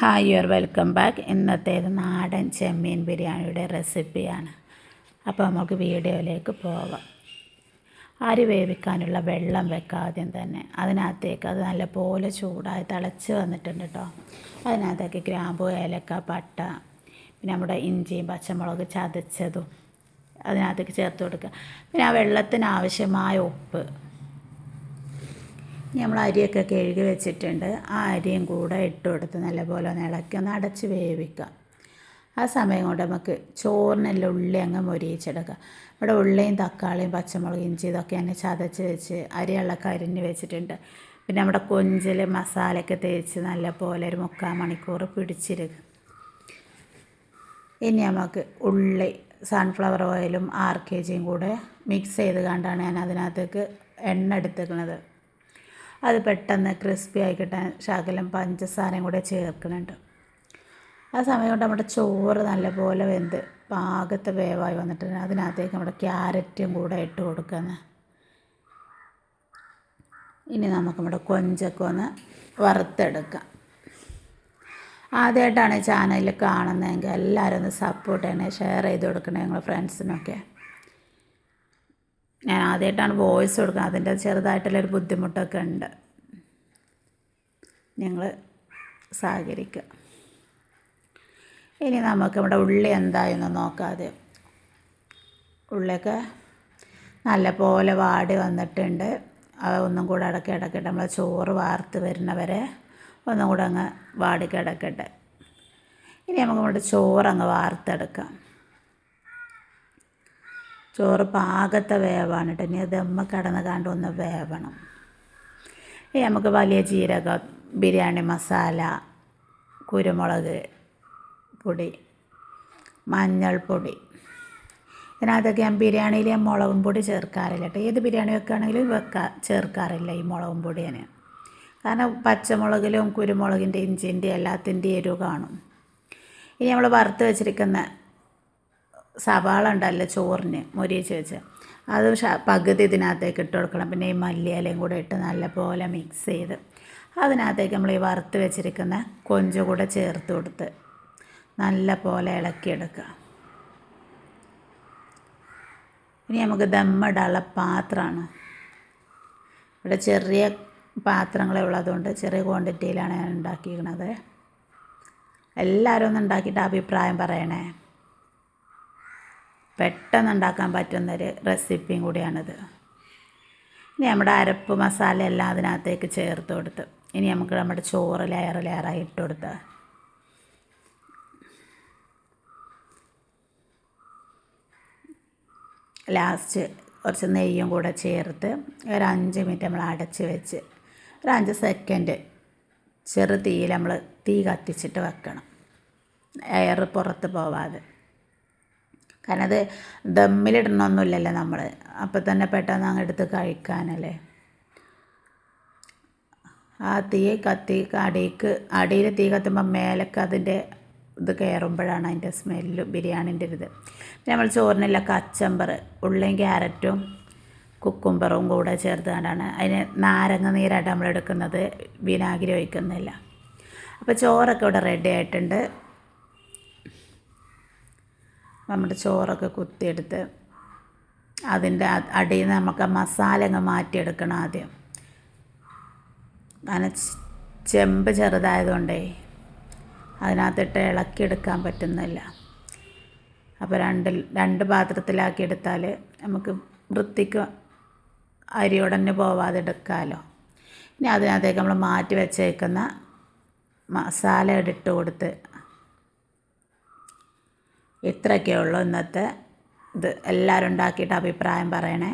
Hi your welcome back. ഇന്നത്തേത് നാടൻ ചെമ്മീൻ ബിരിയാണിയുടെ റെസിപ്പിയാണ്. അപ്പോൾ നമുക്ക് വീഡിയോയിലേക്ക് പോകാം. അരി വേവിക്കാനുള്ള വെള്ളം വെക്കാം ആദ്യം തന്നെ. അതിനകത്തേക്ക് അത് നല്ലപോലെ ചൂടായി തിളച്ച് വന്നിട്ടുണ്ട് കേട്ടോ. അതിനകത്തേക്ക് ഗ്രാമ്പു, ഏലക്ക, പട്ട, പിന്നെ നമ്മുടെ ഇഞ്ചിയും പച്ചമുളക് ചതച്ചതും അതിനകത്തേക്ക് ചേർത്ത് കൊടുക്കുക. പിന്നെ ആ വെള്ളത്തിന് ആവശ്യമായ ഉപ്പ്. നമ്മൾ അരിയൊക്കെ കഴുകി വെച്ചിട്ടുണ്ട്. ആ അരിയും കൂടെ ഇട്ട് കൊടുത്ത് നല്ലപോലെ ഒന്ന് ഇളക്കി ഒന്ന് അടച്ച് വേവിക്കാം. ആ സമയം കൊണ്ട് നമുക്ക് ചോറിനെല്ലാം ഉള്ളി അങ്ങ് മൊരിയിച്ചെടുക്കാം. ഇവിടെ ഉള്ളിയും തക്കാളിയും പച്ചമുളക് ഇഞ്ചി ഇതൊക്കെ തന്നെ ചതച്ച് വെച്ച് അരിയുള്ളൊക്കെ അരിഞ്ഞ് വെച്ചിട്ടുണ്ട്. പിന്നെ നമ്മുടെ കൊഞ്ചിൽ മസാലയൊക്കെ തേച്ച് നല്ലപോലെ ഒരു 3/4 മണിക്കൂർ പിടിച്ചിരിക്കും. ഇനി നമുക്ക് ഉള്ളി സൺഫ്ലവർ ഓയിലും RKG കൂടെ മിക്സ് ചെയ്ത് കണ്ടാണ് ഞാൻ അതിനകത്തേക്ക് എണ്ണ എടുത്തേക്കുന്നത്. അത് പെട്ടെന്ന് ക്രിസ്പി ആയി കിട്ടാൻ ശകലം പഞ്ചസാരയും കൂടെ ചേർക്കുന്നുണ്ട്. ആ സമയം കൊണ്ട് നമ്മുടെ ചോറ് നല്ലപോലെ വെന്ത് പാകത്തെ വേവായി വന്നിട്ടുണ്ട്. അതിനകത്തേക്ക് നമ്മുടെ ക്യാരറ്റും കൂടെ ഇട്ട് കൊടുക്കുന്നത്. ഇനി നമുക്ക് നമ്മുടെ കൊഞ്ചൊക്കെ ഒന്ന് വറുത്തെടുക്കാം. ആദ്യമായിട്ടാണ് ഈ ചാനലിൽ കാണുന്നതെങ്കിൽ എല്ലാവരും ഒന്ന് സപ്പോർട്ട് ചെയ്യണേ, ഷെയർ ചെയ്ത് കൊടുക്കണേ നിങ്ങളുടെ ഫ്രണ്ട്സിനൊക്കെ. ഞാൻ ആദ്യമായിട്ടാണ് വോയിസ് കൊടുക്കുന്നത്, അതിൻ്റെ ചെറുതായിട്ടുള്ളൊരു ബുദ്ധിമുട്ടൊക്കെ ഉണ്ട്. നിങ്ങൾ സഹകരിക്കുക. ഇനി നമുക്ക് ഇവിടെ ഉള്ളി എന്തായെന്ന് നോക്കാതെ. ഉള്ളിയൊക്കെ നല്ലപോലെ വാടി വന്നിട്ടുണ്ട്. ഒന്നും കൂടെ ഇടയ്ക്കിടയ്ക്കിട്ട് നമ്മൾ ചോറ് വാർത്ത് വരുന്നവരെ ഒന്നും കൂടെ അങ്ങ് വാടി കിടക്കട്ടെ. ഇനി നമുക്ക് ഇവിടെ ചോറങ്ങ് വാർത്തെടുക്കാം. ചോറ് പാകത്തെ വേവാണ് കേട്ടോ. ഇനി ദമ്മ കിടന്ന് കണ്ട് ഒന്ന് വേവണം. ഇനി നമുക്ക് വലിയ ജീരകം, ബിരിയാണി മസാല, കുരുമുളക് പൊടി, മഞ്ഞൾപ്പൊടി. ഇതിനകത്തൊക്കെ ഞാൻ ബിരിയാണിയിൽ ഞാൻ മുളകും പൊടി ചേർക്കാറില്ല കേട്ടോ. ഏത് ബിരിയാണി വെക്കുകയാണെങ്കിലും ചേർക്കാറില്ല ഈ മുളകും പൊടി ഞാൻ. കാരണം പച്ചമുളകിലും കുരുമുളകിൻ്റെ ഇഞ്ചിൻ്റെ എല്ലാത്തിൻ്റെ എരിവ് കാണും. ഇനി നമ്മൾ വറുത്ത് വെച്ചിരിക്കുന്ന സവാള ഉണ്ടല്ലോ ചോറിന് മൊരിയിച്ച് വെച്ച്, അത് പകുതി ഇതിനകത്തേക്ക് ഇട്ട് കൊടുക്കണം. പിന്നെ ഈ മല്ലിയിലയും കൂടെ ഇട്ട് നല്ലപോലെ മിക്സ് ചെയ്ത് അതിനകത്തേക്ക് നമ്മൾ ഈ വറുത്ത് വെച്ചിരിക്കുന്ന കൊഞ്ച് കൂടെ ചേർത്ത് കൊടുത്ത് നല്ല പോലെ ഇളക്കിയെടുക്കുക. ഇനി നമുക്ക് ദമ്മിടാനുള്ള പാത്രമാണ്. ഇവിടെ ചെറിയ പാത്രങ്ങളെ ഉള്ളതുകൊണ്ട് ചെറിയ ക്വാണ്ടിറ്റിയിലാണ് ഞാൻ ഉണ്ടാക്കിയിരിക്കുന്നത്. എല്ലാവരും ഒന്ന് ഉണ്ടാക്കിയിട്ട് അഭിപ്രായം പറയണേ. പെട്ടെന്ന് ഉണ്ടാക്കാൻ പറ്റുന്നൊരു റെസിപ്പിയും കൂടിയാണിത്. ഇനി നമ്മുടെ അരപ്പ് മസാല എല്ലാം അതിനകത്തേക്ക് ചേർത്ത് കൊടുത്ത് ഇനി നമുക്ക് നമ്മുടെ ചോറ് ലെയറായി ഇട്ട് കൊടുത്ത് ലാസ്റ്റ് കുറച്ച് നെയ്യും കൂടെ ചേർത്ത് ഒരു 5 മിനിറ്റ് നമ്മൾ അടച്ച് വെച്ച് ഒരു 5 സെക്കൻഡ് ചെറു തീയിൽ നമ്മൾ തീ കത്തിച്ചിട്ട് വെക്കണം, എയർ പുറത്ത് പോവാതെ. കാരണം അത് ദമ്മിലിടണമൊന്നുമില്ലല്ലോ നമ്മൾ, അപ്പം തന്നെ പെട്ടെന്ന് അങ്ങ് എടുത്ത് കഴിക്കാനല്ലേ. ആ തീ കത്തി അടിയിൽ തീ കത്തുമ്പോൾ മേലൊക്കെ അതിൻ്റെ ഇത് കയറുമ്പോഴാണ് അതിൻ്റെ സ്മെല്ല് ബിരിയാണിൻ്റെ ഒരു ഇത്. പിന്നെ നമ്മൾ ചോറിനുള്ള കച്ചമ്പർ, ഉള്ളിയും ക്യാരറ്റും കുക്കുംബറും കൂടെ ചേർത്ത് കൊണ്ടാണ് അതിന് നാരങ്ങ നീരായിട്ട് നമ്മൾ എടുക്കുന്നത്, വിനാഗിരി ഒഴിക്കുന്നില്ല. അപ്പോൾ ചോറൊക്കെ ഇവിടെ റെഡി ആയിട്ടുണ്ട്. നമ്മുടെ ചോറൊക്കെ കുത്തിയെടുത്ത് അതിൻ്റെ അടിയിൽ നിന്ന് നമുക്ക് മസാല അങ്ങ് മാറ്റിയെടുക്കണം ആദ്യം. കാരണം ചെമ്പ് ചെറുതായതുകൊണ്ടേ അതിനകത്തിട്ട് ഇളക്കിയെടുക്കാൻ പറ്റുന്നില്ല. അപ്പോൾ രണ്ട് പാത്രത്തിലാക്കി എടുത്താൽ നമുക്ക് വൃത്തിക്ക് അരിയോടന്നെ പോവാതെ എടുക്കാമല്ലോ. ഇനി അതിനകത്തേക്ക് നമ്മൾ മാറ്റി വെച്ചേക്കുന്ന മസാല ഇട്ട് കൊടുത്ത് ഇത്രയൊക്കെ ഉള്ളൂ ഇന്നത്തെ ഇത്. എല്ലാവരും ഉണ്ടാക്കിയിട്ട് അഭിപ്രായം പറയണേ.